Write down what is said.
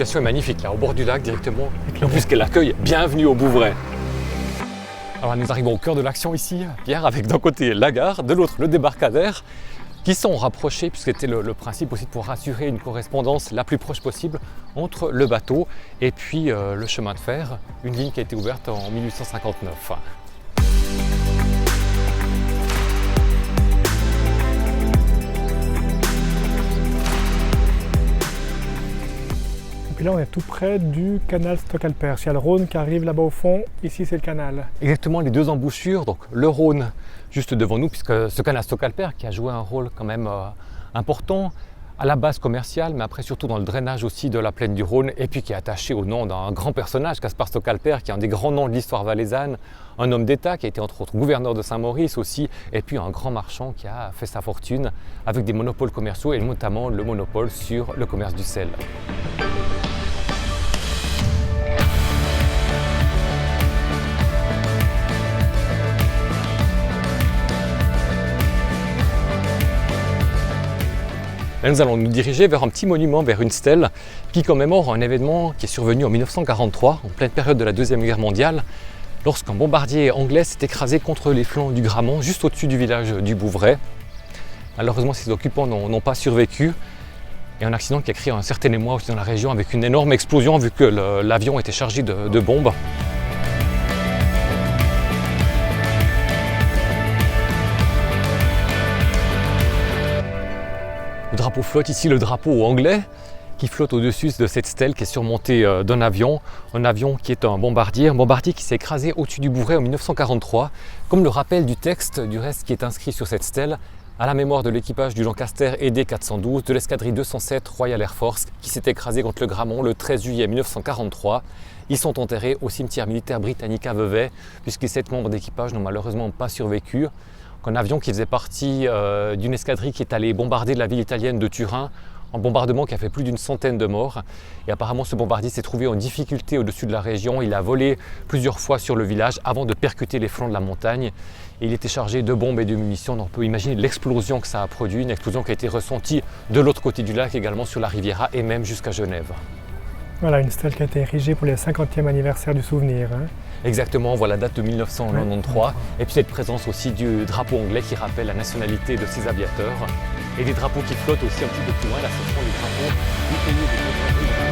l'embarcation est magnifique, là, au bord du lac directement. Et en plus qu'elle accueille, bienvenue au Bouvray. Alors nous arrivons au cœur de l'action ici, Pierre, avec d'un côté la gare, de l'autre le débarcadère, qui sont rapprochés, puisque c'était le principe aussi de pouvoir assurer une correspondance la plus proche possible entre le bateau et puis le chemin de fer, une ligne qui a été ouverte en 1859. Et là, on est tout près du canal Stockalper. Il y a le Rhône qui arrive là-bas au fond. Ici, c'est le canal. Exactement, les deux embouchures, donc le Rhône juste devant nous, puisque ce canal Stockalper qui a joué un rôle quand même important à la base commerciale, mais après surtout dans le drainage aussi de la plaine du Rhône, et puis qui est attaché au nom d'un grand personnage, Caspar Stockalper, qui est un des grands noms de l'histoire valaisanne, un homme d'État qui a été entre autres gouverneur de Saint-Maurice aussi, et puis un grand marchand qui a fait sa fortune avec des monopoles commerciaux, et notamment le monopole sur le commerce du sel. Là, nous allons nous diriger vers un petit monument, vers une stèle qui commémore un événement qui est survenu en 1943, en pleine période de la Deuxième Guerre mondiale, lorsqu'un bombardier anglais s'est écrasé contre les flancs du Grammont, juste au-dessus du village du Bouvray. Malheureusement, ses occupants n'ont pas survécu. Et un accident qui a créé un certain émoi aussi dans la région avec une énorme explosion vu que l'avion était chargé de bombes. Le drapeau flotte ici, le drapeau anglais qui flotte au-dessus de cette stèle qui est surmontée d'un avion. Un avion qui est un bombardier qui s'est écrasé au-dessus du Bouvray en 1943. Comme le rappel du texte, du reste qui est inscrit sur cette stèle, à la mémoire de l'équipage du Lancaster ED 412 de l'escadrille 207 Royal Air Force qui s'est écrasé contre le Grammont le 13 juillet 1943. Ils sont enterrés au cimetière militaire britannique à Vevey, puisque les 7 membres d'équipage n'ont malheureusement pas survécu. Un avion qui faisait partie d'une escadrille qui est allée bombarder la ville italienne de Turin, un bombardement qui a fait plus d'une centaine de morts. Et apparemment ce bombardier s'est trouvé en difficulté au-dessus de la région. Il a volé plusieurs fois sur le village avant de percuter les flancs de la montagne. Et il était chargé de bombes et de munitions. Donc on peut imaginer l'explosion que ça a produit, une explosion qui a été ressentie de l'autre côté du lac, également sur la Riviera et même jusqu'à Genève. Voilà, une stèle qui a été érigée pour le 50e anniversaire du souvenir. Exactement, on voit la date de 1993. Et puis cette présence aussi du drapeau anglais qui rappelle la nationalité de ces aviateurs. Et des drapeaux qui flottent aussi un petit peu plus loin. Là, ce sont les drapeaux du pays des